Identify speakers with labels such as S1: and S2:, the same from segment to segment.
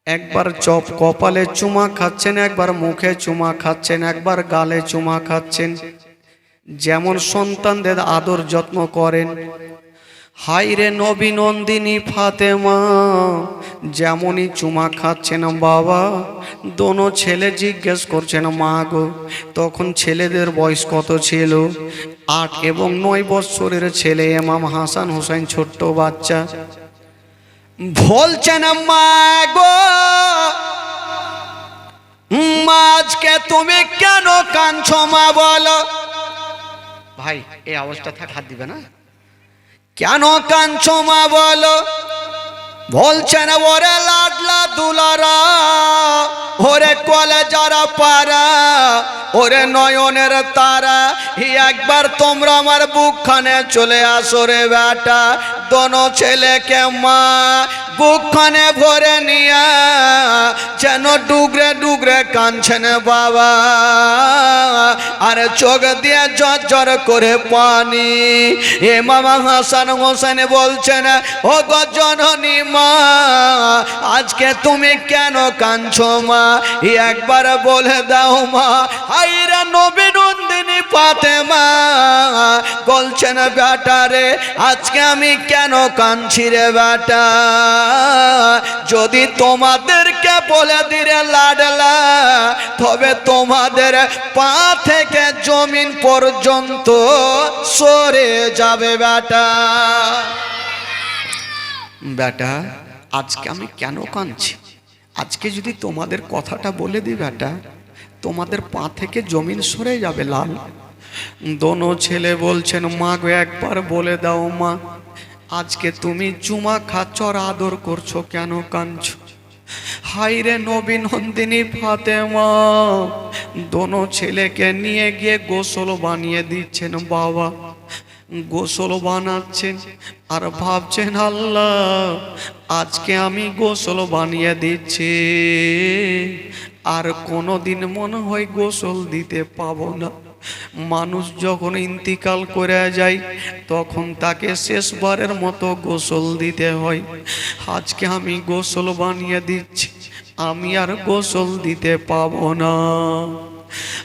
S1: একবার চপ কপালে চুমা খাচ্ছেন, একবার মুখে চুমা খাচ্ছেন, একবার গালে চুমা খাচ্ছেন। যেমন সন্তানদের আদর যত্ন করেন, হাইরে নবী নন্দিনী ফাতেমা যেমনই চুমা খাচ্ছেন বাবা। দোনো ছেলে জিজ্ঞেস করছেন মা গো, তখন ছেলেদের বয়স কত ছিল? 8 এবং 9 বৎসরের ছেলে ইমাম হাসান হোসেন ছোট্ট বাচ্চা। বলছেন মা গো, মা আজকে তুমি কেন কাঁদছো মা বলো। ভাই এই আওয়াজটা থাক, হাত দিবে না। কেন কাঁদছো মা বলো। বলছেন ওরে লাডলা দুলারা, ওরে কলেজারা পারা, ওরে নয়নের তারা, একবার তোমরা আমার বুকখানে চলে আসো রে বেটা। দোনো ছেলেকে মা বুকখানে ভরে নিয়া যেন ডুগরে ডুগরে কাঁদছেন বাবা। আর চোখ দিয়ে ঝরঝর করে পানি। ইমাম হাসান হোসেন বলছেন ও গো জননী মা, আজকে তুমি কেন কাঁদছো মা, একবার বলে দাও মা। হাইরে নবী নন্দিনী ফাতেমা বলছেন বেটা রে, আজকে আমি কেন কাঁদছি রে বেটা। যদি তোমাদেরকে বলে দিলে লাডলা, তবে তোমাদের পা থেকে জমিন পর্যন্ত সরে যাবে বেটা। বেটা আজকে আমি কেন কাঁদছি, আজকে যদি তোমাদের কথাটা বলে দিই বেটা, তোমাদের পা থেকে জমিন সরে যাবে লাল। দোনো ছেলে বলছেন মা গো একবার বলে দাও মা, আজকে তুমি চুমা খাচ্ছ আর আদর করছো, কেন কাঁদছো। হাইরে নবী নন্দিনী ফাতেমা দোনো ছেলেকে নিয়ে গিয়ে গোসল বানিয়ে দিচ্ছেন বাবা। গোসল বানাচ্ছেন আর ভাবছেন আল্লাহ আজকে আমি গোসল বানিয়ে দিচ্ছি, আর কোনোদিন মনে হয় গোসল দিতে পাবো না। মানুষ যখন ইন্তিকাল করে যায় তখন তাকে শেষবারের মতো গোসল দিতে হয়। আজকে আমি গোসল বানিয়ে দিচ্ছি, আমি আর গোসল দিতে পাবো না।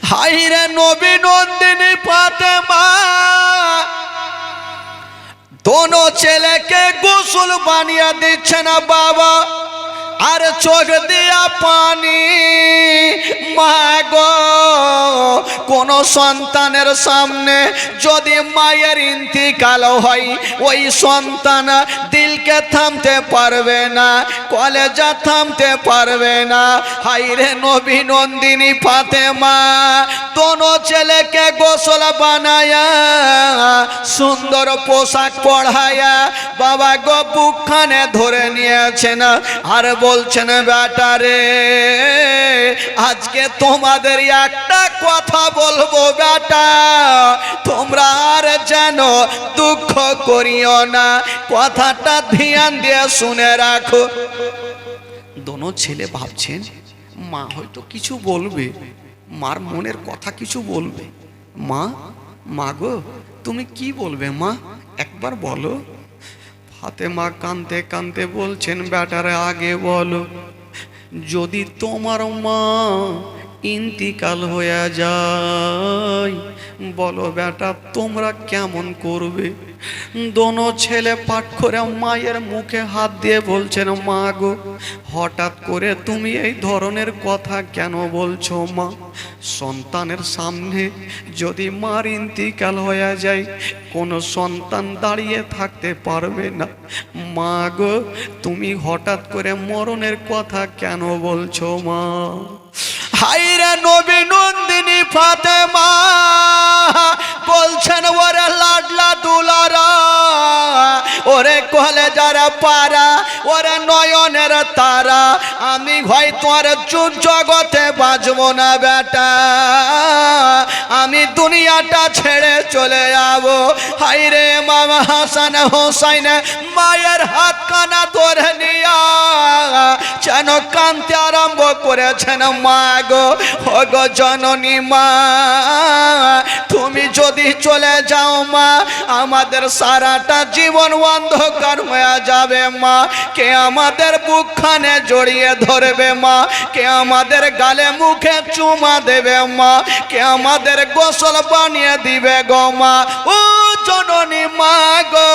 S1: হাইরে নবী নন্দিনী ফাতেমা দোনো ছেলেকে গোসল বানিয়ে দিচ্ছে না বাবা, আর চোখ দিয়া পানি। মা গো, কোন সন্তানের সামনে যদি মায়ের ইন্তিকাল হয়, ওই সন্তান দিলকে থামতে পারবে না, কলেজা থামতে পারবে না। হাইরে নবী নন্দিনী ফাতেমা দোনো ছেলেকে গোসল বানায়া সুন্দর পোশাক পড়ায়া বাবা গো বুকখানে ধরে নিয়েছেন আর বলছেন বেটা রে, আজকে তোমাদের একটা কথা বলবো বেটা, তোমরা আর যেন দুঃখ করিও না, কথাটা ধ্যান দিয়ে শুনে রাখো। দোনো ছেলে ভাবছেন মা হয়তো কিছু বলবে, মার মনের কথা কিছু বলবে। মা, মা গো তুমি কি বলবে মা, একবার বলো। ফাতেমা কাঁদতে কাঁদতে বলছেন বেটারে আগে বলো, যদি তোমার মা ইন্তিকাল হয়ে যায় বলো বেটা তোমরা কেমন করবে। দোনো ছেলে পাঠ করে মায়ের মুখে হাত দিয়ে বলছেন মা গো হঠাৎ করে তুমি এই ধরনের কথা কেন বলছো মা, সন্তানের সামনে যদি মার ইন্তিকাল হয়ে যায় কোনো সন্তান দাঁড়িয়ে থাকতে পারবে না। মা গো তুমি হঠাৎ করে মরণের কথা কেন বলছো মা। হাইরে নবী নন্দিনী ফাতেমা বলছেন ওরে লাডলা দুলারা, ওরে কলেজার পারা, ওরে নয়নের তারা, আমি হয়তো আর জগতে বাঁচবো না বেটা, আমি দুনিয়াটা ছেড়ে চলে যাবো। হাইরে ইমাম হাসান হোসেন মায়ের হাত কানা ধরে নিয়া যেন কাঁদতে আরম্ভ করেছেন। মা গো, ও গো জননী মা, তুমি যদি চলে যাও মা, আমাদের সারাটা জীবন অন্ধকার হয়ে যাবে মা। কে আমাদের বুকখানে জড়িয়ে ধরবে মা? কে আমাদের গালে মুখে চুমা দেবে মা? কে আমাদের গোসল বানিয়ে দিবে গো মা? ও জননী মা গো,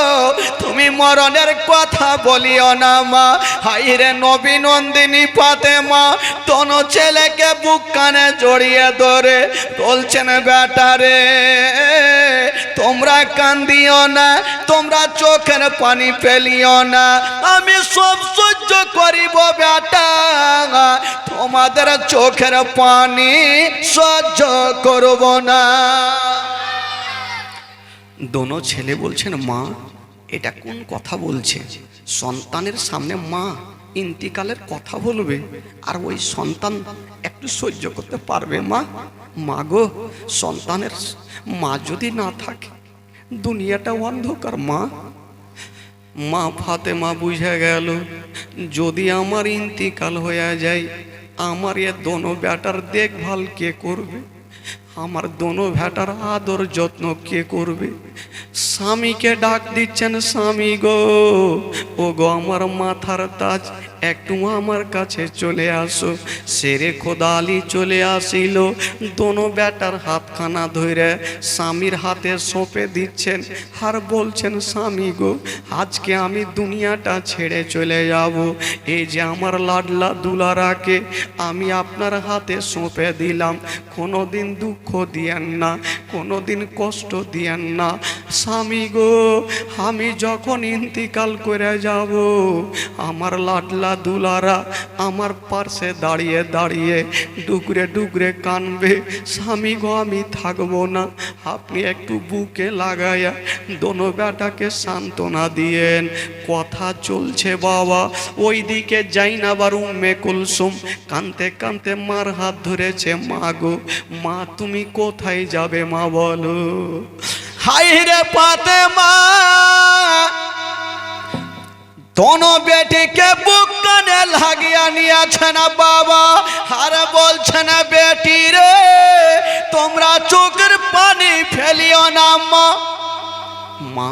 S1: তুমি মরণের কথা বলিও না মা। হাইরে নবী নন্দিনী ফাতেমা দোনো ছেলেকে বুক কানে জড়িয়ে ধরে বলছেন, বেটারে তোমরা কান্দিও না, তোমরা চোখের পানি ফেলিও না, আমি সব সহ্য করিব বেটা, তোমাদের চোখের পানি সহ্য করব না। দোনো ছেলে বলছেন, মা এটা কোন কথা বলছে? সন্তানের সামনে মা ইন্তিকালের কথা বলবে, আর ওই সন্তান একটু সহ্য করতে পারবে মা? মা গো, সন্তানের মা যদি না থাকে দুনিয়াটা অন্ধকার মা। মা ফাতেমা বুঝে গেল, যদি আমার ইন্তিকাল হয়ে যায়, আমার এ দোনো বেটার দেখভাল কে করবে? আমার দোনো বেটার আদর যত্ন কে করবে? স্বামীকে ডাক দিচ্ছেন, স্বামী গো, ও গো আমার মাথার তাজ, একটু আমার কাছে চলে আসো। শেরে খোদা আলী চলে আসিল, দোনো বেটার হাতখানা ধরে স্বামীর হাতে সঁপে দিচ্ছেন, আর বলছেন, স্বামী গো, আজকে আমি দুনিয়াটা ছেড়ে চলে যাব। এই যে আমার লাডলা দুলারাকে আমি আপনার হাতে সঁপে দিলাম, কোনোদিন দুঃখ দিয়েন না, কোনোদিন কষ্ট দিয়েন না। স্বামী গো, আমি যখন ইন্তিকাল করে যাব, আমার লাডলা দুলারা আমার পাশে দাঁড়িয়ে দাঁড়িয়ে ডুকরে ডুকরে কানবে, স্বামী গো আমি থাকবো না, আপনি একটু বুকে লাগাইয়া দোনো বেটাকে সান্ত্বনা দিয়েন। কথা চলছে বাবা, ওইদিকে জাইনাব আর উম্মে কুলসুম কানতে কানতে মার হাত ধরেছে। মা গো, মা তুমি কোথায় যাবে মা বলো? হাই রে ফাতেমা, দোনো বেটিকে বুক কানে লাগিয়ে নিয়েছেন বাবা, আর বলছেন, বেটি রে তোমরা চোখের পানি ফেলিও না মা। মা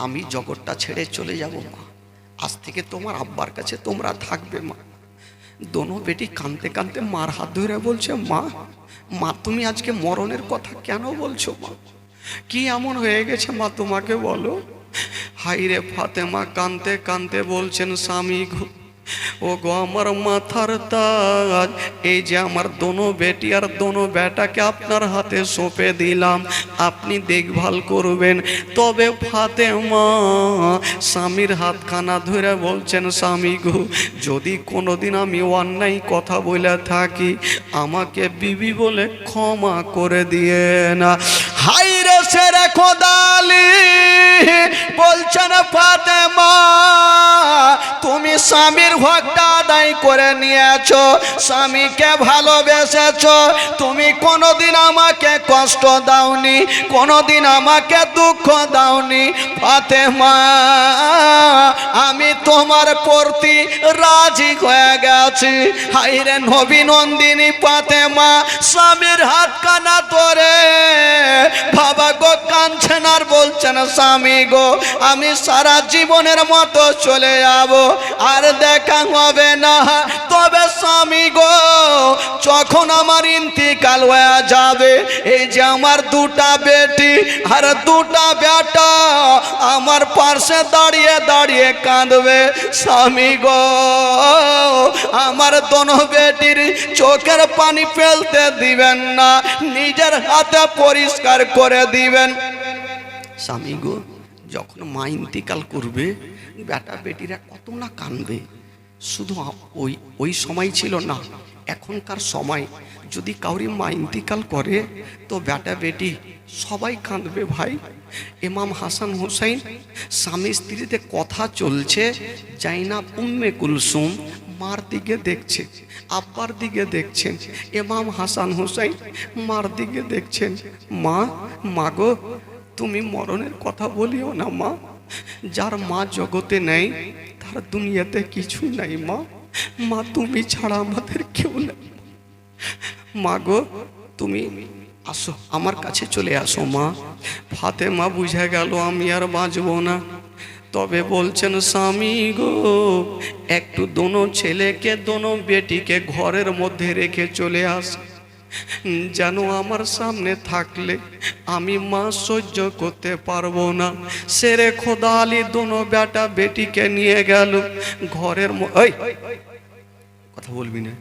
S1: আমি জগৎটা ছেড়ে চলে যাব মা, আজ থেকে তোমার আব্বার কাছে তোমরা থাকবে মা। দোনো বেটি কাঁদতে কাঁদতে মার হাত ধরে বলছে, মা মা তুমি আজকে মরণের কথা কেন বলছো মা? কি এমন হয়ে গেছে মা তোমাকে বলো? হাইরে ফাতেমা কাঁদতে কাঁদতে বলছেন, স্বামী গো, ও গো আমার মাথার তাজ, এই যে আমার দোনো বেটি আর দোনো বেটাকে আপনার হাতে সঁপে দিলাম, আপনি দেখভাল করবেন। তবে ফাতেমা স্বামীর হাতখানা ধরে বলছেন, স্বামী গো, যদি কোনোদিন আমি অন্যায় কথা বলে থাকি, আমাকে বিবি বলে ক্ষমা করে দিয়ে না। হাইরে শেরে খোদা আলী বলছেন, ফাতেমা তুমি স্বামীর হকটা আদায় করে নিয়েছো, স্বামীকে ভালোবেসেছো, তুমি কোনোদিন আমাকে কষ্ট দাওনি, কোনোদিন আমাকে দুঃখ দাওনি। ফাতেমা আমি তোমার প্রতি রাজি হয়ে গেছি। হাইরে নবী নন্দিনী ফাতেমা স্বামীর হাতখানা ধরে বাবা গো কাঁদছেন আর বলছেন, স্বামী গো আমি সারা জীবনের মতো চলে যাব, আর দেখা হবে না। তবে স্বামী গো যখন আমার ইন্তিকাল হয়ে যাবে, এই যে আমার দুটা বেটি আর দুটা বেটা আমার পাশে দাঁড়িয়ে দাঁড়িয়ে কাঁদবে, স্বামী গো আমার দোনো বেটির চোখের পানি ফেলতে দিবেন না, নিজের হাতে পরিষ্কার করে দিবেন। স্বামী গো যখন মা ইন্তিকাল করবে, বেটা বেটিরা কত না কাঁদবে। শুধু ওই সময় ছিল না, এখনকার সময় যদি কাউরি মা ইন্তিকাল করে তো বেটা বেটি সবাই কাঁদবে ভাই। ইমাম হাসান হুসাইন স্বামী স্ত্রীতে কথা চলছে, জাইনাব উম্মে কুলসুম মার দিকে দেখছে, আব্বার দিকে দেখছেন, ইমাম হাসান হুসাইন মার দিকে দেখছেন। মা মাগো তুমি মরণের কথা বলিও না মা, যার মা জগতে নেই তার দুনিয়াতে কিছু নাই মা।
S2: মা তুমি ছাড়া আমাদের কেউ নেই। মা গো তুমি আসো, আমার কাছে চলে আসো মা। ফাতেমা বুঝে গেল আমি আর বাঁচব না, তবে বলছেন স্বামী গো একটু দোনো ছেলেকে দোনো বেটিকে ঘরের মধ্যে রেখে চলে আস, যেন আমার সামনে থাকলে আমি মা সহ্য করতে পারবো না। সেরে খোদা আলী দোনো বেটা বেটিকে নিয়ে গেল ঘরের কথা বলবি না,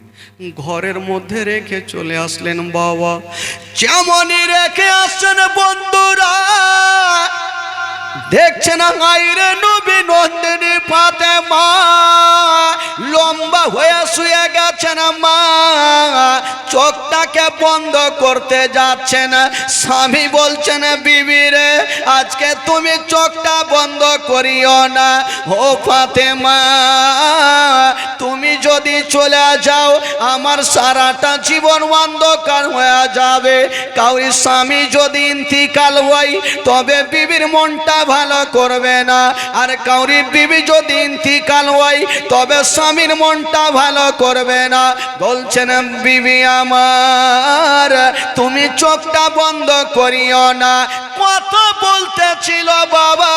S2: ঘরের মধ্যে রেখে চলে আসলেন বাবা।
S1: যেমনই রেখে আসছেন বন্ধুরা, দেখছেন আইরে নবী নন্দিনী ফাতেমা লম্বা হয়ে শুয়ে গেছেন মা, চোখটাকে বন্ধ করতে যাচ্ছেন। স্বামী বলছেন বিবি রে আজকে তুমি চোখটা বন্ধ করিও না, ও ফাতেমা তুমি যদি চলে যাও আমার সারাটা জীবন অন্ধকার হয়ে যাবে। কাউরি স্বামী যদি ইন্তিকাল হয় তবে বিবির মনটা ভালো করবে না, আর কাউরি বিবি যদি ইন্তিকাল হয় তবে স্বামীর মনটা ভালো করবে না। বলছেন বিবি আমার তুমি চোখটা বন্ধ করিও না। কত বলতেছিল বাবা,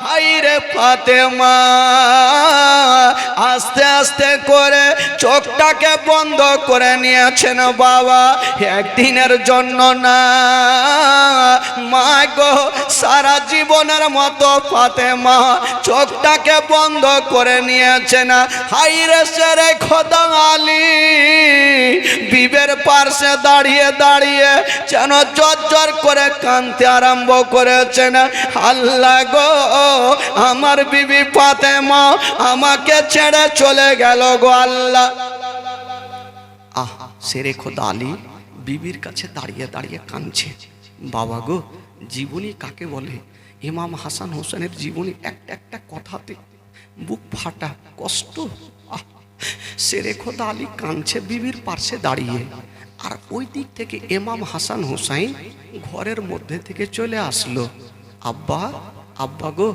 S1: হাইরে ফাতেমা আস্তে আস্তে করে চোখটাকে বন্ধ করে নিয়েছেন বাবা, একদিনের জন্য না মা গো, সারা জীবনের মতো ফাতেমা চোখটাকে বন্ধ করে নিয়েছেন। হাইরে সেরে খোদা আলী বিবের পার্শ্বে দাঁড়িয়ে দাঁড়িয়ে যেন জর্জর করে কাঁদতে আরম্ভ করেছেন। আল্লাহ গো আমার বিবি ফাতেমা আমাকে ছেড়ে চলে গেল গো আল্লাহ।
S2: আহা সেরে খোদা আলী বিবির কাছে দাঁড়িয়ে দাঁড়িয়ে কাঁদছে। বাবা গো জীবনী কাকে বলে? ইমাম হাসান হোসেনের জীবনী একটা একটা কথাতে বুক ফাটা কষ্ট। সেরে খোদা আলী কাঁদছে বিবির পাশে দাঁড়িয়ে, আর ওই দিক থেকে ইমাম হাসান হোসাইন ঘরের মধ্যে থেকে চলে আসলো। আব্বা আব্বা গো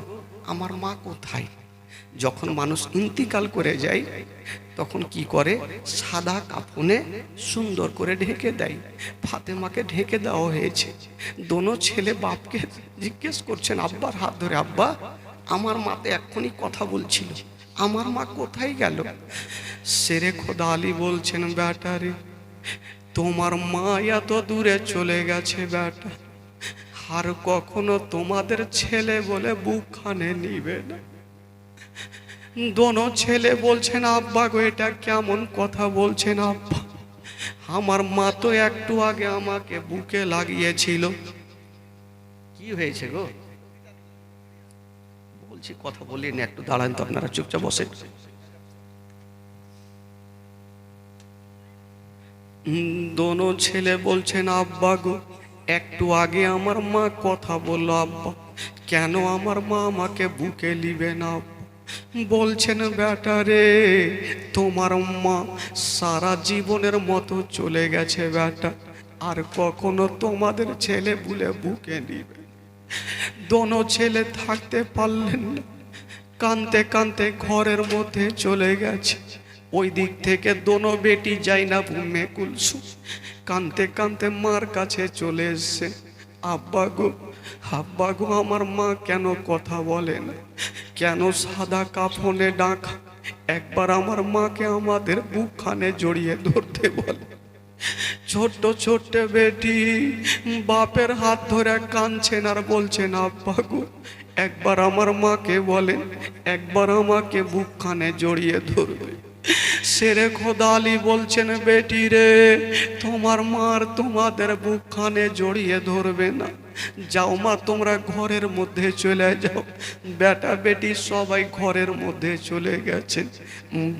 S2: আমার মা কোথায়? যখন মানুষ ইন্তিকাল করে যায় তখন কি করে, সাদা কাফনে সুন্দর করে ঢেকে দেয়। ফাতেমাকে ঢেকে দেওয়া হয়েছে। দোনো ছেলে বাপকে জিজ্ঞেস করছেন আব্বার হাত ধরে, আব্বা আমার মাতে এক্ষুনি কথা বলছিল, আমার মা কোথায় গেল? সেরে খোদা আলী বলছেন বেটা রে তোমার মা এত দূরে চলে গেছে বেটা, আর কখনো তোমাদের ছেলে বলে বুকখানে নিবে না। দোনো ছেলে বলছেন আব্বা গো এটা কেমন কথা বলছেন আব্বা, আমার মা তো একটু আগে আমাকে বুকে লাগিয়েছিল। কি হয়েছে গো? বলছি কথা বলিনি, একটু দাঁড়ান তো আপনারা, চুপচাপ বসে। দোনো ছেলে বলছেন আব্বা গো একটু আগে আমার মা কথা বললো আব্বা, কেন আমার মা আমাকে বুকে নিবে না? বলছেন বেটা রে তোমার মা সারা জীবনের মতো চলে গেছে বেটা, আর কখনো তোমাদের ছেলে বলে বুকে নিবে। দোনো ছেলে থাকতে পারলেন না, কাঁদতে কাঁদতে ঘরের মধ্যে চলে গেছে। ওই দিক থেকে দোনো বেটি জাইনাব উম্মে কুলসুম কাঁদতে কাঁদতে মার কাছে চলে এসছে। আব্বা গো আব্বা গো আমার মা কেন কথা বলে না, কেন সাদা কাফনে ডাকা? একবার আমার মাকে আমাদের বুকখানে জড়িয়ে ধরতে বলে। ছোট্ট ছোট্ট বেটি বাপের হাত ধরে কাঁদছেন আর বলছেন আব্বা গো একবার আমার মাকে বলেন, একবার আমাকে বুকখানে জড়িয়ে ধরবে। সেরে খোদা আলী বলছেন বেটি রে তোমার মার তোমাদের বুকখানে জড়িয়ে ধরবে না, যাও মা তোমরা ঘরের মধ্যে চলে যাও। বেটা বেটি সবাই ঘরের মধ্যে চলে গেছেন।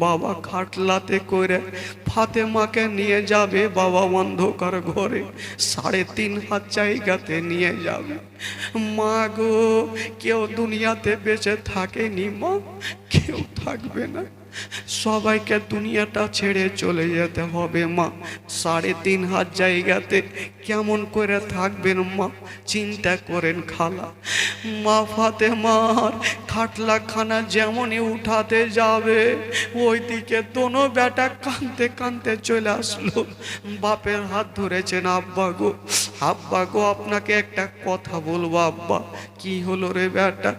S2: বাবা খাটলাতে করে ফাতেমাকে নিয়ে যাবে বাবা অন্ধকার ঘরে, 3.5 হাত জায়গাতে নিয়ে যাবে। মা গো কেউ দুনিয়াতে বেঁচে থাকেনি মা, কেউ থাকবে না। সবাইকে দুনিয়াটা ছেড়ে চলে যেতে হবে মা। 3.5 হাত জায়গাতে কেমন করে থাকবেন মা, চিন্তা করেন খালা। মা ফাতেমার খাটলাখানা যেমনই উঠাতে যাবে, ওইদিকে দোনো বেটা কাঁদতে কাঁদতে চলে আসলো। বাপের হাত ধরেছেন, আব্বা গো, আব্বা গো, আপনাকে একটা কথা বলবো আব্বা। কি হলো রে বেটা?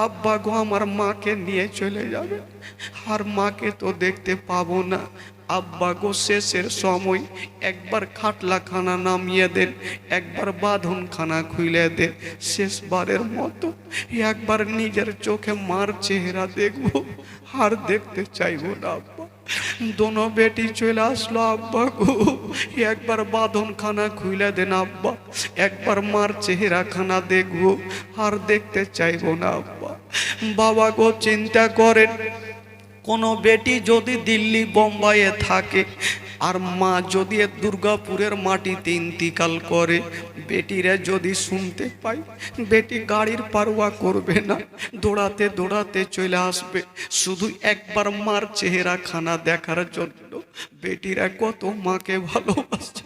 S2: আব্বা গো, আমার মাকে নিয়ে চলে যাবে, আর মাকে তো দেখতে পাবো না। আব্বা গো, শেষের সময় একবার খাটলাখানা নামিয়ে দেন, একবার বাঁধনখানা খুলে দেন, শেষবারের মতো একবার নিজের চোখে মার চেহারা দেখবো, আর দেখতে চাইবো না আব্বা। দোনো বেটি চলে আসলো, আব্বা গো, একবার বাঁধনখানা খুলে দেন আব্বা, একবার মার চেহারা খানা দেখবো, আর দেখতে চাইবো না আব্বা। বাবা গো, চিন্তা করেন, কোনো বেটি যদি দিল্লি বোম্বাইয়ে থাকে আর মা যদি দুর্গাপুরের মাটিতে ইন্তিকাল করে, বেটিরা যদি শুনতে পাই, বেটি গাড়ির পারোয়া করবে না, দৌড়াতে দৌড়াতে চলে আসবে শুধু একবার মার চেহারা খানা দেখার জন্য। বেটিরা কত মাকে ভালোবাসে।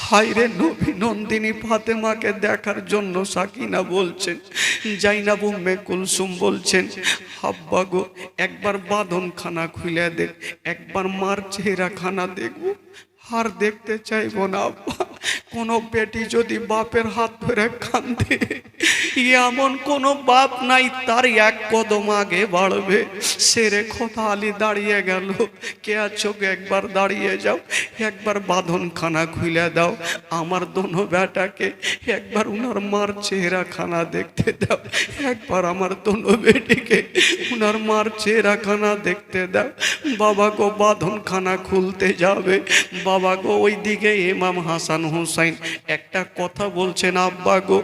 S2: হায়রে নবী নন্দিনী ফাতেমাকে দেখার জন্য সাকিনা বলছেন, জাইনাব উম্মে কুলসুম বলছেন, আব্বা গো, একবার বাঁধনখানা খুলে দেন, একবার মার চেহারা খানা দেখবো, আর দেখতে চাইবো না আব্বা। কোনো বেটি যদি বাপের হাত ধরে কাঁদে, এমন কোনো বাপ নাই তার এক কদম আগে বাড়বে। সেরে খোদা আলী দাঁড়িয়ে গেল, কে আছো গো, একবার দাঁড়িয়ে যাও, একবার বাঁধনখানা খুলে দাও, আমার দোনো বেটাকে একবার উনার মার চেহারা খানা দেখতে দাও, একবার আমার দোনো বেটিকে উনার মার চেহারা খানা দেখতে দাও। বাবা গো, বাঁধনখানা খুলতে যাবে, বাবা গো, ওই দিকে ইমাম হাসান হুসাইন একটা কথা বলছেন, আব্বা গো,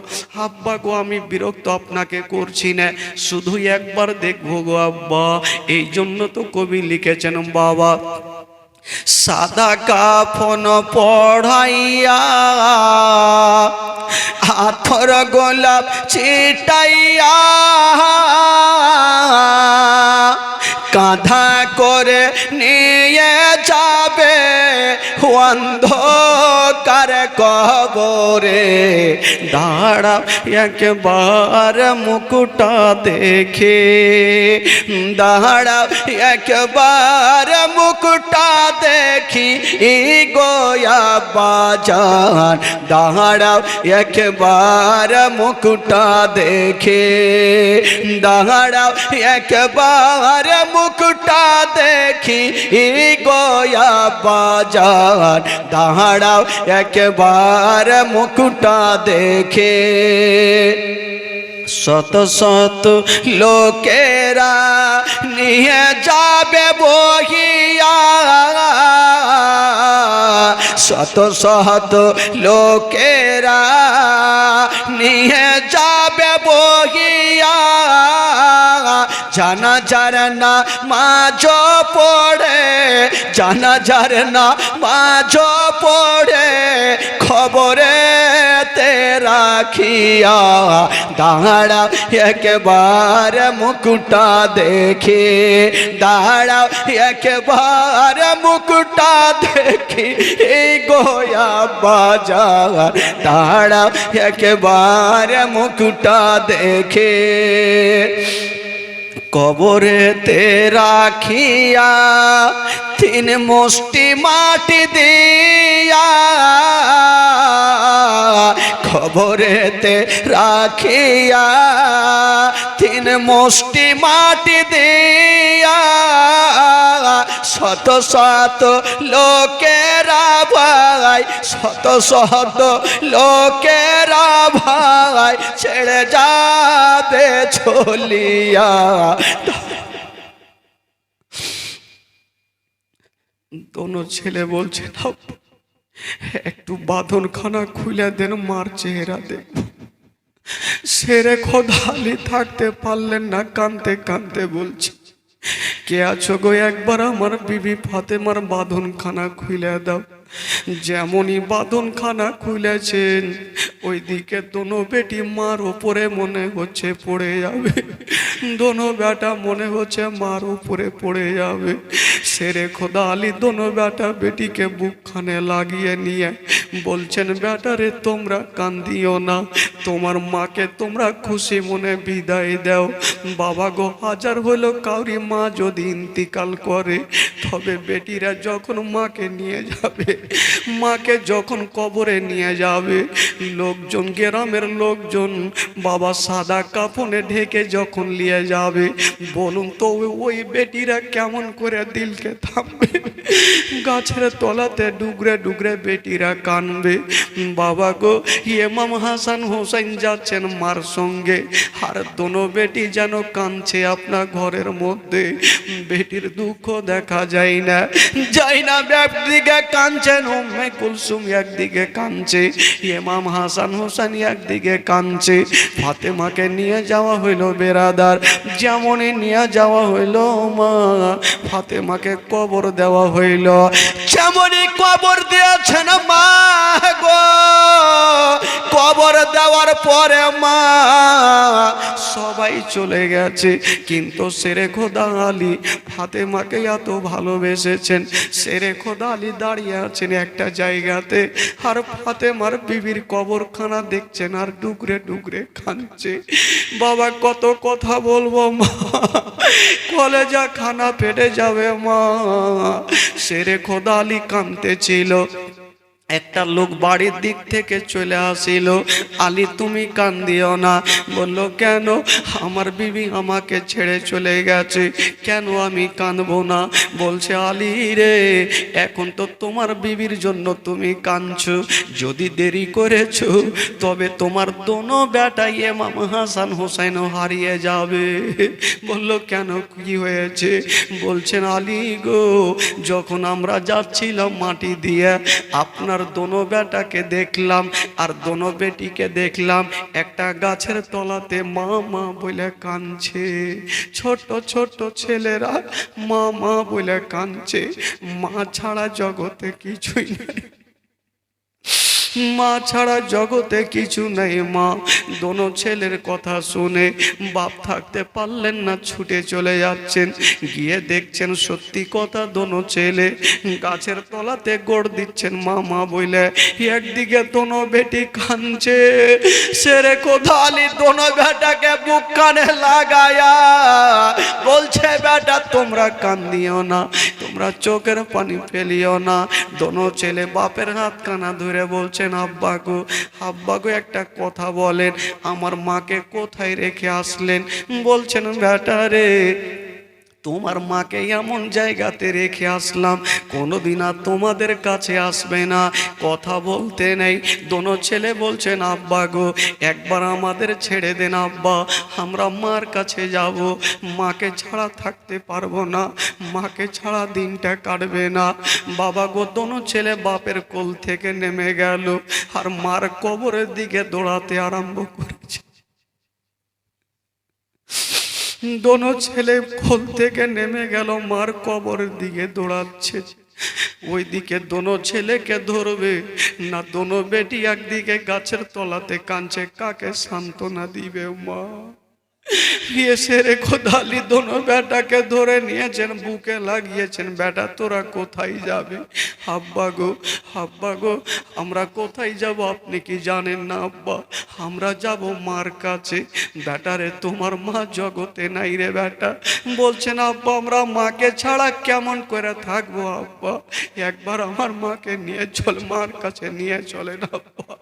S2: আব্বা গো, আমি বিরক্ত আপনাকে করছি না, শুধু একবার দেখবো গো আব্বা। এই জন্য তো কবি লিখেছেন, বাবা সাদা কাফন পড়াইয়া আথর গোলাপ ছিটাইয়া কাঁধা করে নিয়ে যাবে অন্ধকার কবরে। দাঁড়াও একবার মুকুটা দেখে, দাঁড়াও একবার মুকুটা দেখি গোয়া বাজান, দাঁড়াও একবার মুকুটা দেখে, দাঁড়াও একবার মুকুটা দেখি গোয়া বাজার, দাঁড়াও একবার মুকুটা দেখে। শত শত লোকেরা নিয়ে যাবে বহিয়া, শত শত লোকেরা নিয়ে যাবে বহিয়া, জানাজার নামাজ পড়ে, জানাজার নামাজ পড়ে খবরে তে রাখিয়া, দাঁড়াও একবার মুকুটা দেখে, দাঁড়াও একবার মুকুটা দেখি গোয়া বাজার, দাঁড়াও একবার মুকুটা দেখে। কবরেতে রাখিয়া 3 মুষ্টি মাটি দিয়া, কবরেতে রাখিয়া 3 মুষ্টি মাটি দিয়া, শত শত লোকেরা ভাই, শত শত লোকেরা ভাই ছেড়ে যাবে চলিয়া। দোনো ছেলে বলছে, একটু বাঁধনখানা খুলে দেন, মার চেহারা দেখব। সেরে খোদালি থাকতে পারলেন না, কাঁদতে কাঁদতে বলছে, কে আছো গো, একবার আমার বিবি ফাতেমার বাঁধনখানা খুলে দাও। যেমনই বাঁধনখানা খুলেছেন ওইদিকে দোনো বেটি মার ওপরে মনে হচ্ছে পড়ে যাবে, দোনো বেটা মনে হচ্ছে মার উপরে পড়ে যাবে। সেরে খোদা আলী দোনো বেটা বেটিকে বুকখানে লাগিয়ে নিয়ে বলছেন, বেটারে তোমরা কান্দিও না, তোমার মাকে তোমরা খুশি মনে বিদায় দাও। বাবা গো, হাজার হলো কাউরি মা যদি ইন্তিকাল করে, তবে বেটিরা যখন মাকে নিয়ে যাবে, মাকে যখন কবরে নিয়ে যাবে, লোকজন গ্রামের লোকজন বাবা সাদা কাফনে ঢেকে যখন নিয়ে যাবে, বলুন তো ওই বেটিরা কেমন করে দিলকে থামবে? গাছের তলাতে ডুগরে ডুগরে বেটিরা কানবে। বাবা গো, ইমাম হাসান হোসেন যাচ্ছেন মার সঙ্গে, আর দোনো বেটি যেন কাঁদছে আপনার ঘরের মধ্যে। বেটির দুঃখ দেখা যায় না, একদিকে কাঁদছেন উম্মে কুলসুম, একদিকে কাঁদছে ইমাম হাসান হোসেন, একদিকে কাঁদছে। ফাতেমাকে নিয়ে যাওয়া হইল বেরাদার, যেমনই নিয়ে যাওয়া হইল মা ফাতেমাকে কবর দেওয়া হইল।
S1: যেমনই কবর দিয়েছেন মা গো, কবর দেওয়ার পরে মা
S2: সবাই চলে গেছে, কিন্তু শেরে খোদা আলী ফাতেমাকে এত ভালোবেসেছেন। শেরে খোদা আলী দাঁড়িয়ে আছেন একটা জায়গাতে, আর ফাতেমার বিবির কবরখানা দেখছেন আর ডুগরে ডুগরে কাঁদছে। বাবা কত কথা বলবো মা, কলেজা খানা ফেটে যাবে মা। শেরে খোদা আলী কাঁদতেছিল। একটা লোক বাড়ির দিক থেকে চলে আসিল, আলী তুমি কান্দিও না। বলল কেন? আমার বিবি আমাকে ছেড়ে চলে গেছে, কেন আমি কাঁদবো না? বলছে আলী রে, এখন তো তোমার বিবির জন্য তুমি কাঁদছো, যদি দেরি করেছো তবে তোমার দোনো বেটা ইমাম হাসান হোসেনও হারিয়ে যাবে। বলল কেন, কি হয়েছে? বলছেন আলী গো, যখন আমরা যাচ্ছিলাম মাটি দিয়ে, আপনার দোনো বেটাকে দেখলাম আর দোনো বেটিকে দেখলাম একটা গাছের তলাতে মা মা বলে কাঁদছে। ছোট ছোট ছেলেরা মা মা বলে কাঁদছে। মা ছাড়া জগতে কিছুই নেই, মা ছাড়া জগতে কিছু নেই। মা দোনো ছেলের কথা শুনে বাপ থাকতে পারলেন না, ছুটে চলে যাচ্ছেন। গিয়ে দেখছেন সত্যি কথা, দোনো ছেলে গাছের তলাতে গোড় দিচ্ছেন মা মা বলে। একদিকে দোনো বেটি কাঁদছে।
S1: সেরে খোদা আলী দোনো বেটাকে বুক কানে লাগায়া বলছে, বেটা
S2: তোমরা কান্দিও না, তোমরা চোখের পানি ফেলিও না। দোনো ছেলে বাপের হাত কানা ধরে বলছেন, আব্বা গো, আব্বা গো একটা কথা বলেন, আমার মাকে কোথায় রেখে আসলেন? বলছেন বেটা রে, তোমার মাকে এমন জায়গাতে রেখে আসলাম, কোনোদিন আর তোমাদের কাছে আসবে না, কথা বলতে নেই। দোনো ছেলে বলছেন, আব্বা গো একবার আমাদের ছেড়ে দেন আব্বা, আমরা মার কাছে যাব, মাকে ছাড়া থাকতে পারবো না, মাকে ছাড়া দিনটা কাটবে না। বাবা গো, দোনো ছেলে বাপের কোল থেকে নেমে গেল আর মার কবরের দিকে দৌড়াতে আরম্ভ করেছে। দোনো ছেলে কোল থেকে নেমে গেল, মার কবরের দিকে দৌড়াচ্ছে। ওইদিকে দোনো ছেলেকে ধরবে না, দোনো বেটি একদিকে গাছের তলাতে কাঁদছে, কাকে সান্ত্বনা দিবে মা? শেরে খোদা আলী দোনো বেটাকে ধরে নিয়েছেন, বুকে লাগিয়েছেন। বেটা তোরা কোথায় যাবে? আব্বা গো, আব্বা গো, আমরা কোথায় যাব আপনি কি জানেন না আব্বা? আমরা যাব মার কাছে। বেটারে তোমার মা জগতে নাই রে বেটা। বলছেন আব্বা, আমরা মাকে ছাড়া কেমন করে থাকবো আব্বা? একবার আমার মাকে নিয়ে চল, মার কাছে নিয়ে চলেন আব্বা।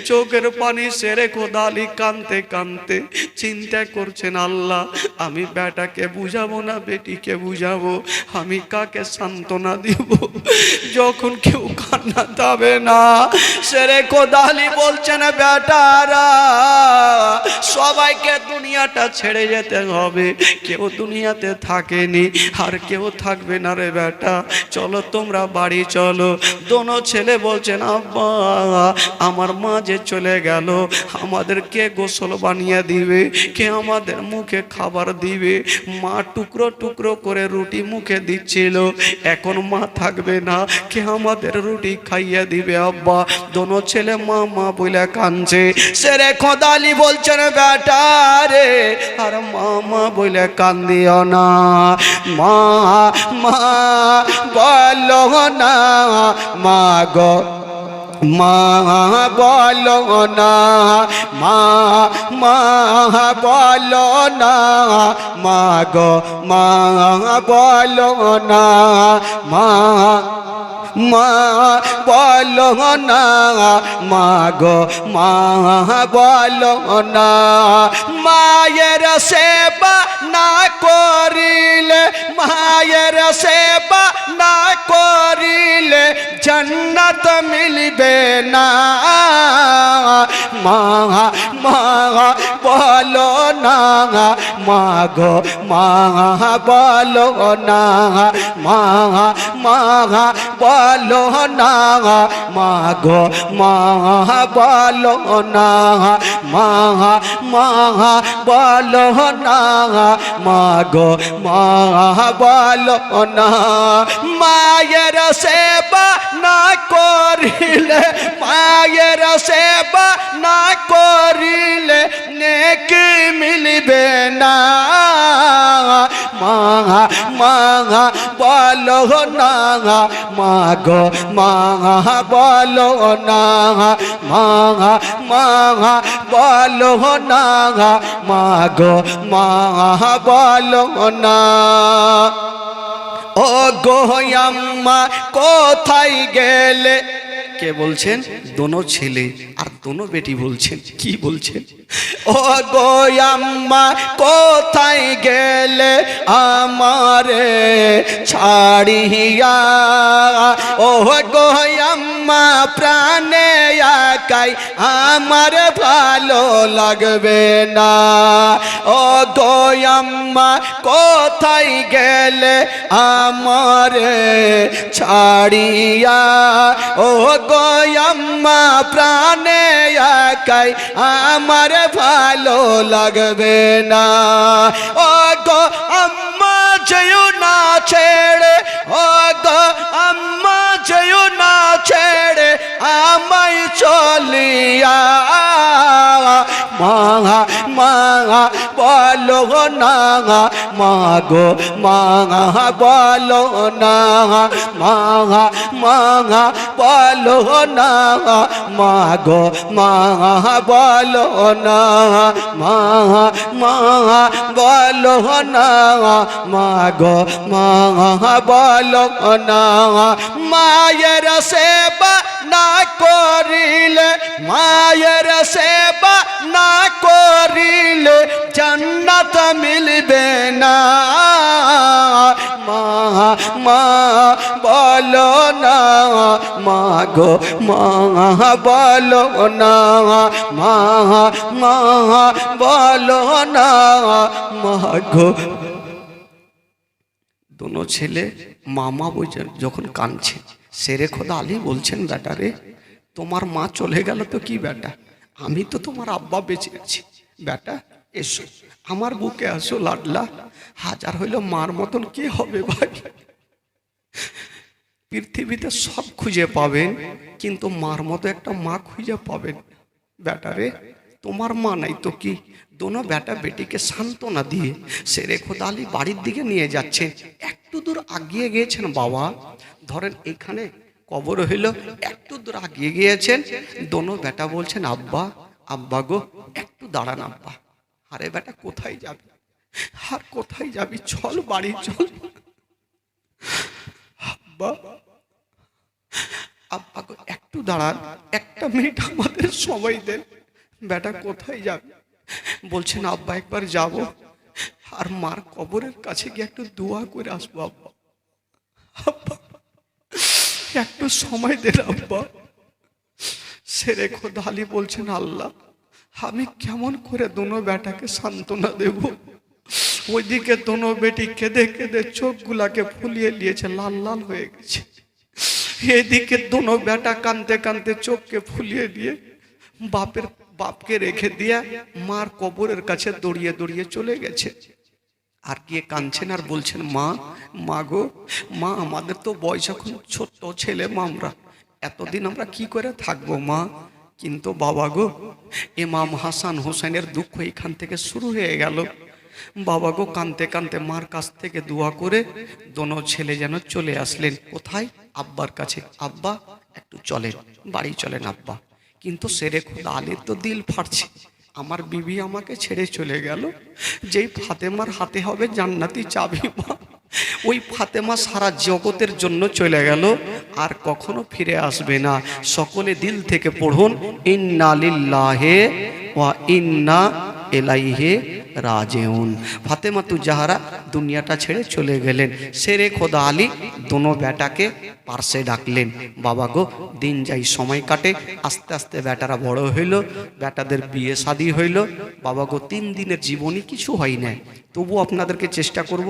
S2: চোখের পানি শেরে খোদা আলী কাঁদতে কাঁদতে চিন্তা করছেন, আল্লাহ আমি বেটাকে বুঝাবো না বেটিকে বুঝাবো, আমি কাকে সান্ত্বনা দিব যখন কেউ কান্না যাবে না?
S1: সেরে খোদা আলী বলছেন, বেটারা সবাইকে দুনিয়াটা ছেড়ে যেতে হবে,
S2: কেউ দুনিয়াতে থাকেনি আর কেউ থাকবে না রে বেটা, চলো তোমরা বাড়ি চলো। দোনো ছেলে বলছেন, আব্বা আমার মা যে চলে গেল, আমাদের কে গোসল বানিয়ে দিবে, কে আমাদের মুখে খাবার দিবে? মা টুকরো টুকরো করে রুটি মুখে দিচ্ছিল, এখন মা থাকবে না, কে আমাদের রুটি খাইয়ে দিবে আব্বা? দোনো ছেলে মা মা বলে কাঁদছে।
S1: সেরে খোদালি বলছেন বেটা রে আর মা মা বলে কান্দিও না, মা মা বলো না, মা গো মা বলো না, মা মা বলো না, মা গো মা বলো না, মা মা বলো না, মা গো মা বলো না। মায়ের সেবা না করিলে, মায়ের সেবা না করিলে জান্নাত মিলবে না। মা মা বলো না, মা গো মা বলো না, মা মা বলো না, মা গো মা বলো না, মা মা বলো না, মা গো মা বলো না। মায়ের সেবা না করিলে, মায়ের সেবা না করিলে নেকি মিলবে না। মা মা বলো না, মা গো মা বলো না, মা মা বলো না, মা গো মা বলো না। ও গো আম্মা কোথায় গেলে?
S2: কে বলছেন? দোনো ছেলে আর দোনো বেটি বলছেন। কি বলছেন?
S1: ও গো আম্মা কোথায় গেলে আমারে ছাড়িয়া? ও গো আম্মা প্রাণে একাই আমার ভালো লাগবে না। ও গো আম্মা কোথায় গেলে আমারে ছাড়িয়া? ও গো আম্মা প্রাণে একাই আমার ভালো লাগবে না। ও গো আম্মা যেও না ছেড়ে, ও গো আম্মা যেও না ছেড়ে আমায় চলিয়া। মা মা বলো না, মা গো মা বলো না, মা মা বলো না, মা গো মা বলো না, মা মা বলো না, মা গো মা বলো না। মায়ের সেবা না করিলে, মায়ের সেবা না করিলে জান্নাত মিলবে না। মা মা বলো না, মা গো মা বলো না, মা মা বলো না, মা গো।
S2: দোনো ছেলে মামা বলছেন যখন কাঁদছে। শেরে খোদা আলী বলছেন, বেটা রে তোমার মা চলে গেল তো কি বেটা, আমি তো তোমার আব্বা বেঁচে আছি। বেটা এসো আমার বুকে আসো লাডলা, হাজার হইল মার মতন কে হবে ভাই? পৃথিবীতে সব খুঁজে পাবেন কিন্তু মার মতো একটা মা খুঁজে পাবেন। বেটা রে তোমার মা নাই তো কি? দোনো বেটা বেটিকে সান্ত্বনা দিয়ে শেরে খোদা আলী বাড়ির দিকে নিয়ে যাচ্ছেন। একটু দূর আগিয়ে গিয়েছেন বাবা, ধরেন এখানে কবর হইল, একটু দূর আগিয়ে গিয়েছেন। দোনো বেটা বলছেন, আব্বা আব্বা গো একটু দাঁড়ান আব্বা। আরে বেটা কোথায় যাবি? আর কোথায় যাবি? চল বাড়ি চল। আব্বা আব্বা গো একটু দাঁড়ান, একটা মিনিট আমাদের সময় দেন। বেটা কোথায় যাবি? বলছেন আব্বা একবার যাব আর মার কবরের কাছে গিয়ে একটু দোয়া করে আসবো আব্বা। আব্বা একটু সময় দেন আব্বা। শেরে খোদা আলী বলছেন, আল্লাহ আমি কেমন করে দোনো বেটাকে সান্ত্বনা দেব? ওইদিকে দোনো বেটি কেঁদে কেঁদে চোখগুলাকে ফুলিয়ে নিয়েছে, লাল লাল হয়ে গেছে। এদিকে দোনো বেটা কানতে কানতে চোখকে ফুলিয়ে দিয়ে বাপকে রেখে দিয়ে মার কবরের কাছে দৌড়িয়ে দৌড়িয়ে চলে গেছে। আর গিয়ে কাঁদছেন আর বলছেন, মা গো মা, আমাদের তো বয়স এখন ছোট্ট ছেলে মা, আমরা এতদিন আমরা কি করে থাকবো মা। কিন্তু বাবা গো, ইমাম হাসান হোসেনের দুঃখ এখান থেকে শুরু হয়ে গেল। বাবা গো কাঁদতে কাঁদতে মার কাছ থেকে দোয়া করে দোনো ছেলে যেন চলে আসলেন কোথায়? আব্বার কাছে। আব্বা একটু চলেন, বাড়ি চলেন আব্বা। কিন্তু সেরে খোদা আলীর তো দিল ফাটছে, আমার বিবি আমাকে ছেড়ে চলে গেল, যেই ফাতেমার হাতে হবে জান্নাতি চাবি মা, ওই ফাতেমা সারা জগতের জন্য চলে গেল, আর কখনো ফিরে আসবে না। সকলে দিল থেকে পড়ুন, ইন্না লিল্লাহি ওয়া ইন্না ইলাইহি রাজিউন। ফাতেমাতু জাহরা দুনিয়াটা ছেড়ে চলে গেলেন। শেরে খোদা আলী দোনো বেটাকে পার্শ্বে ডাকলেন, বাবা গো দিন যাই সময় কাটে, আস্তে আস্তে বেটারা বড় হইল, বেটাদের বিয়ে শাদী হইল। বাবা গো 3 দিনের জীবনী কিছু হয় না, তবু আপনাদেরকে চেষ্টা করব।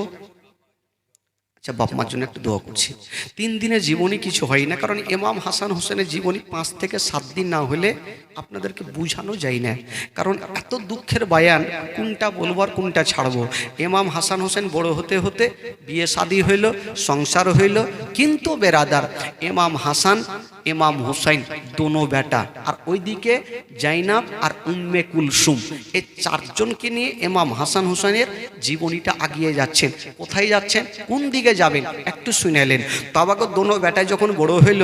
S2: আচ্ছা বাপ মার জন্য একটু দোয়া করছি। 3 দিনের জীবনী কিছু হয় না, কারণ ইমাম হাসান হোসেনের জীবনী 5 থেকে 7 দিন না হলে আপনাদেরকে বুঝানো যায় না। কারণ এত দুঃখের বায়ান, কোনটা বলবো আর কোনটা ছাড়বো। ইমাম হাসান হোসেন বড় হতে হতে বিয়ে শাদী হইল, সংসার হইল, কিন্তু বেরাদার ইমাম হাসান ইমাম হুসাইন দোনো বেটা, আর ওইদিকে জাইনাব আর উম্মে কুলসুম, এই 4 জনকে নিয়ে ইমাম হাসান হুসাইনের জীবনীটা আগিয়ে যাচ্ছেন। কোথায় যাচ্ছেন, কোন দিকে যাবেন একটু শুনেলেন। বাবাকে দোনো বেটায় যখন বড় হইল,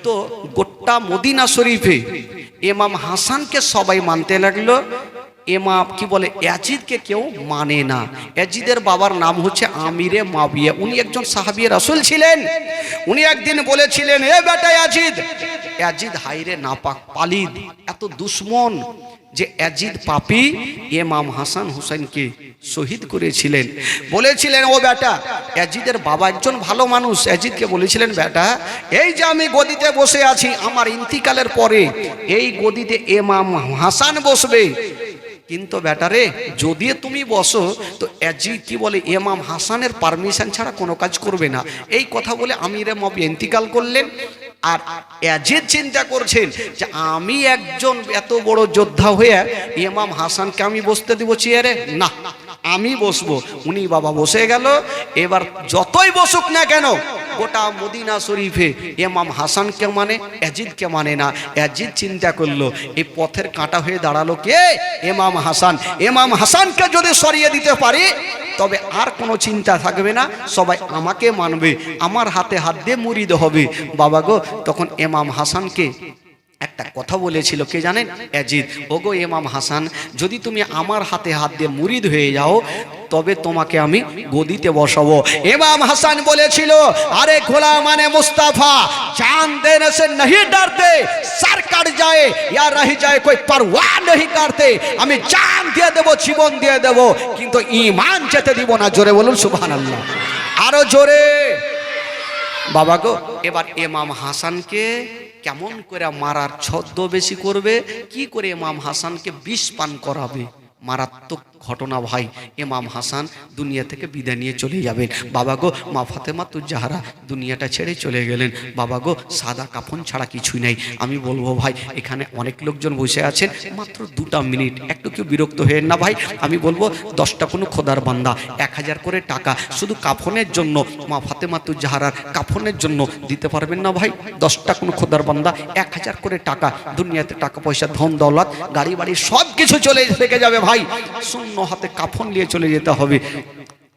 S2: তো গোটা মদিনা শরীফে ইমাম হাসানকে সবাই মানতে লাগলো, ইমাম কি বলে ইয়াজিদকে কেউ মানে না। ইয়াজিদের বাবার নাম হচ্ছে আমিরে মাবিয়া, উনি একজন সাহাবী রাসূল ছিলেন। উনি একদিন বলেছিলেন, এ বেটা ইয়াজিদ, ইয়াজিদ হাইরে নাপাক পালিদ, এত দুশ্মন যে ইয়াজিদ পাপী ইমাম হাসান হুসাইনকে শহীদ করেছিলেন। বলেছিলেন, ও বেটা, ইয়াজিদের বাবা একজন ভালো মানুষ। ইয়াজিদকে বলেছিলেন, বেটা এই যে আমি গদিতে বসে আছি, আমার ইন্তিকালের পরে এই গদিতে ইমাম হাসান বসবে, কিন্তু বেটারে যদি তুমি বসো তো ইয়াজিদ কি বলে ইমাম হাসানের পারমিশন ছাড়া কোনো কাজ করবে না। এই কথা বলে আমিরে মাবিয়া ইন্তিকাল করলেন। আর ইয়াজিদ চিন্তা করছেন যে আমি একজন এত বড় যোদ্ধা হয়ে ইমাম হাসানকে আমি বসতে দিব চেয়ারে? না, আমি বসবো। উনি বাবা বসে গেল। এবার যতই বসুক না কেন, গোটা মদিনা শরীফে ইমাম হাসানকে মানে, ইয়াজিদকে মানে না। ইয়াজিদ চিন্তা করলো, এই পথের কাঁটা হয়ে দাঁড়ালো কে? ইমাম হাসান। ইমাম হাসানকে যদি সরিয়ে দিতে পারি তবে আর কোনো চিন্তা থাকবে না, সবাই আমাকে মানবে, আমার হাতে হাত দিয়ে মুরিদ হবে। বাবা গো তখন ইমাম হাসানকে একটা কথা বলেছিল, কে জানেন? ইয়াজিদ, ওগো ইমাম হাসান, যদি তুমি আমার হাতে হাত দিয়ে মুরিদ হয়ে যাও তবে তোমাকে আমি গদিতে বসাবো। ইমাম হাসান বলেছিল, আরে গোলাম মানে মুস্তাফা, জান দেने से नहीं डरते, सर कट जाए या रह जाए कोई परवाह नहीं करते। আমি জান দিয়ে দেব, জীবন দিয়ে দেব, কিন্তু ঈমান যেতে দিব না। জোরে বলুন সুবহানাল্লাহ, আরো জোরে। বাবা গো এবার ইমাম হাসানকে কেমন করে মারার ছদ্মবেশী করবে, কি করে ইমাম হাসানকে বিষ পান করাবে। মারাত্মক ঘটনা ভাই। ইমাম হাসান দুনিয়া থেকে বিদায় নিয়ে চলে যাবেন। বাবা গো মা ফাতেমাতু জাহরা দুনিয়াটা ছেড়ে চলে গেলেন। বাবা গো সাদা কাফন ছাড়া কিছুই নাই। আমি বলবো ভাই, এখানে অনেক লোকজন বসে আছেন, মাত্র 2টা মিনিট, একটু কেউ বিরক্ত হয়েন না ভাই। আমি বলবো 10টা কোনো খোদার বান্দা 1000 করে টাকা শুধু কাফনের জন্য, মা ফাতেমাতু জাহরার কাফনের জন্য দিতে পারবেন না ভাই? 10টা কোনো খোদার বান্দা 1000 করে টাকা, দুনিয়াতে টাকা পয়সা ধন দৌলত গাড়ি বাড়ি সব কিছু চলে থেকে যাবে ভাই, শূন্য হাতে কাফন নিয়ে চলে যেতে হবে।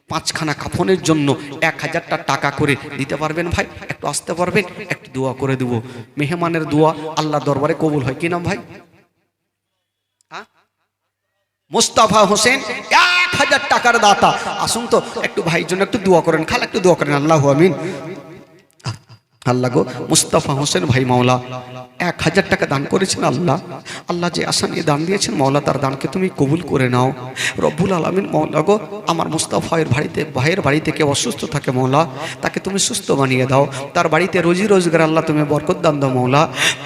S2: 5খানা কাফনের জন্য 1000টা টাকা করে দিতে পারবেন ভাই? একটু আসতে পারবেন? একটু দোয়া করে দেব। মেহমানের দোয়া আল্লাহ দরবারে কবুল হয়। কি নাম ভাই? মুস্তাফা হোসেন 1000 টাকার দাতা। আসুন তো একটু ভাইয়ের জন্য একটু দোয়া করেন, খালা একটু দোয়া করেন। আল্লাহু আমিন। আল্লাহ গো মুস্তাফা হোসেন ভাই মাওলা 1000 টাকা দান করেছেন। আল্লাহ আল্লাহ যে আশা নিয়ে দান দিয়েছেন মাওলা, তার দানকে তুমি কবুল করে নাও রব্বুল আলামিন। মাওলা গো আমার মুস্তাফায়ের ভাইয়ের বাড়িতে কেউ অসুস্থ থাকে মাওলা, তাকে তুমি সুস্থ বানিয়ে দাও। তার বাড়িতে রোজি রোজগার আল্লাহ তুমি বরকত দান দাও মাওলা।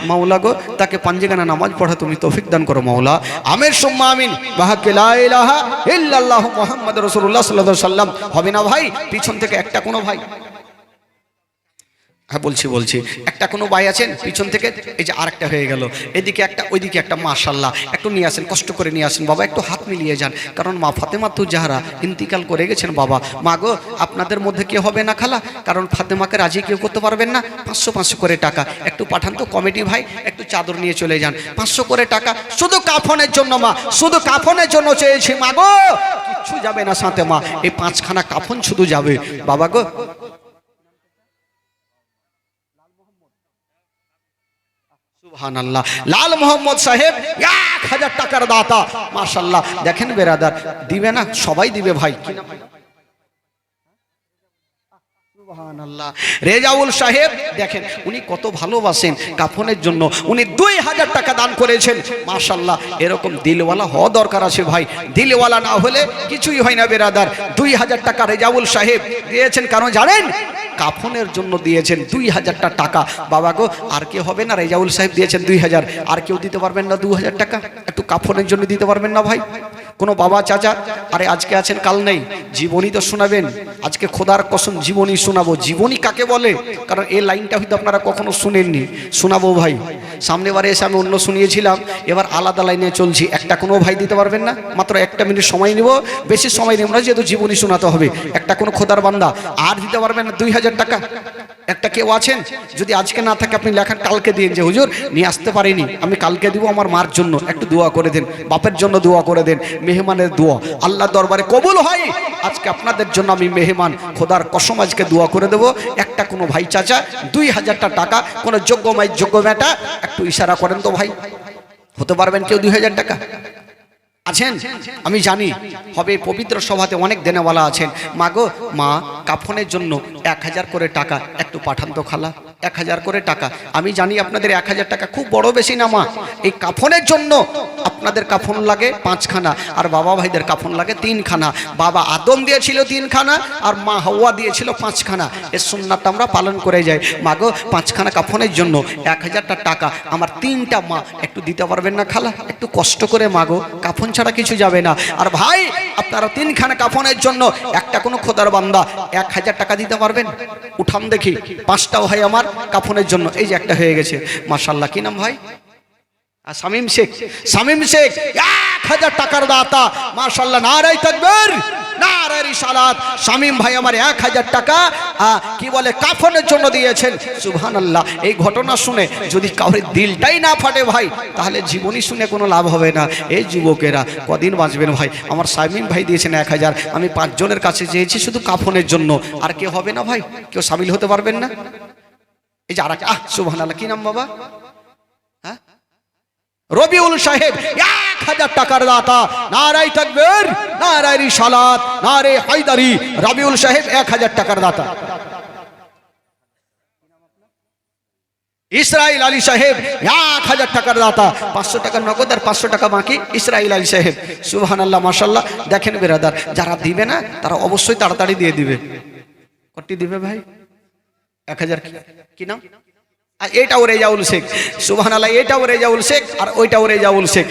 S2: মাওলা গো তাকে পাঞ্জেগানা নামাজ পড়া তুমি তৌফিক দান করো মাওলা। আমিন সুম্মা আমিন। বাহাকে লা ইলাহা ইল্লাল্লাহু মুহাম্মাদুর রাসূলুল্লাহ সাল্লাল্লাহু আলাইহি ওয়াসাল্লাম। হবে না ভাই? পিছন থেকে একটা কোনো ভাই
S1: হ্যাঁ বলছি একটা কোনো ভাই আছেন পিছন থেকে, এই যে আরেকটা হয়ে গেল, এদিকে একটা ওইদিকে একটা, মাশাল্লাহ একটু নিয়ে আসেন, কষ্ট করে নিয়ে আসেন বাবা, একটু হাত মিলিয়ে যান, কারণ মা ফাতেমা তো জাহরা ইন্তিকাল করে গেছেন বাবা। মা গো আপনাদের মধ্যে কেউ হবে না খালা, কারণ ফাতেমাকে রাজি কেউ করতে পারবেন না, 500 করে টাকা একটু পাঠান তো কমিটি ভাই, একটু চাদর নিয়ে চলে যান, 500 করে টাকা শুধু কাফনের জন্য মা, শুধু কাফনের জন্য চেয়েছি মা গো, কিচ্ছু যাবে না সাথে মা, এই 5খানা কাফন শুধু যাবে বাবা গো। সুবহানাল্লাহ, লাল মোহাম্মদ সাহেব 1000 টাকার দাতা, মাশাআল্লাহ। দেখেন বেরাদার, দিবে না সবাই দিবে ভাই, কি নাম ভাই? সুবহানাল্লাহ, রেজাউল সাহেব দেখেন উনি কত ভালোবাসেন কাফনের জন্য, উনি 2000 টাকা দান করেছেন, মাশাআল্লাহ। এরকম দিলওয়ালা হওয়া দরকার আছে ভাই, দিলওয়ালা না হলে কিছুই হয় না বেরাদার। 2000 টাকা রেজাউল সাহেব দিয়েছেন, কারণ জানেন কাফনের জন্য দিয়েছেন 2000 টাকা বাবা গো। আর কেউ হবে না, রেজাউল সাহেব দিয়েছেন 2000, আর কেউ দিতে পারবেন না 2000 টাকা? একটু কাফনের জন্য দিতে পারবেন না ভাই? কোনো বাবা চাচা, আরে আজকে আছেন কাল নেই, জীবনী তো শোনাবেন, আজকে খোদার কসম জীবনী শোনাবো। জীবনী কাকে বলে? কারণ এই লাইনটা হয়তো আপনারা কখনো শুনেননি, শোনাবো ভাই। সামনে বারে এসে আমি অন্য শুনিয়েছিলাম, এবার আলাদা লাইনে চলছি। একটা কোনো ভাই দিতে পারবেন না? মাত্র 1 মিনিট সময় নিব, বেশি সময় নেব না, যেহেতু জীবনী শোনাতে হবে। একটা কোনো খোদার বান্দা আর দিতে পারবেন না 2000 টাকা? একটা কেউ আছেন? যদি আজকে না থাকে আপনি লেখান, কালকে দিন যে হুজুর নিয়ে আসতে পারিনি, আমি কালকে দিব, আমার মার জন্য একটু দোয়া করে দেন, বাপের জন্য দোয়া করে দেন। মেহমানের দোয়া আল্লাহ দরবারে কবুল হয়। আজকে আপনাদের জন্য আমি মেহমান, খোদার কসম আজকে দোয়া করে দেবো। একটা কোনো ভাই চাচা 2000 টাকা, কোনো যোগ্য মাই যোগ্য বেটা, একটু ইশারা করেন তো ভাই, হতে পারবেন কেউ 2000 টাকা আছেন? আমি জানি হবে পবিত্র সভাতে অনেক দেনেওয়ালা আছেন। মা গো, মা কাফনের জন্য 1000 করে টাকা একটু পাঠান তো খালা, 1000 করে টাকা। আমি জানি আপনাদের 1000 টাকা খুব বড় বেশি না মা, এই কাফনের জন্য আপনাদের কাফন লাগে 5খানা, আর বাবা ভাইদের কাফন লাগে 3খানা। বাবা আদম দিয়েছিল 3খানা, আর মা হাওয়া দিয়েছিল 5খানা। এর সুন্নাতটা আমরা পালন করে যাই। মা গো 5খানা কাফনের জন্য 1000 টাকা আমার 3টা মা একটু দিতে পারবেন না খালা? একটু কষ্ট করে মা গো, কাফন ছাড়া কিছু যাবে না। আর ভাই আপনারা 3খানা কাফনের জন্য একটা কোনো খোদার বান্দা 1000 টাকা দিতে পারবেন? উঠান দেখি 5টাও ভাই আমার কাফনের জন্য। এই যে একটা হয়ে গেছে, মাশাআল্লাহ। কি নাম ভাই? শামীম শেখ। শামীম শেখ 1000 টাকার দাতা, মাশাআল্লাহ। নারায়ে তাকবীর, নারায়ে রিসালাত। শামীম ভাই আমার 1000 টাকা কি বলে কাফনের জন্য দিয়েছেন, সুবহানাল্লাহ। এই ঘটনা শুনে যদি কাউরে দিলটাই না ফাটে ভাই, তাহলে জীবনী শুনে কোনো লাভ হবে না। এই যুবকেরা কদিন বাঁচবেন ভাই? আমার শামীম ভাই দিয়েছেন 1000, আমি 5 জনের কাছে চেয়েছি শুধু কাফনের জন্য। আর কেউ হবে না ভাই? কেউ শামিল হতে পারবেন না? এই যে আরেকটা, সুবহানাল্লাহ। কি নাম বাবা? হ্যাঁ, রবিউল সাহেব 1000 টাকার দাতা। নারায়ে তাকবীর, নারায়ে রিসালাত, নারায়ে হায়দারি। রবিউল সাহেব 1000 টাকার দাতা। ইসরাইল আলী সাহেব 1000 টাকার দাতা, 500 টাকা নগদ আর 500 টাকা বাকি। ইসরাইল আলী সাহেব, সুবহানাল্লাহ, মাশাআল্লাহ। দেখেন বেরাদার, যারা দিবে না তারা অবশ্যই তাড়াতাড়ি দিয়ে দিবে। কত দিবে ভাই? 1000। কি নাম? আর এটাও রেজাউল শেখ, সুবহানাল্লাহ। এটাও রেজাউল শেখ আর ওইটাও রেজাউল শেখ।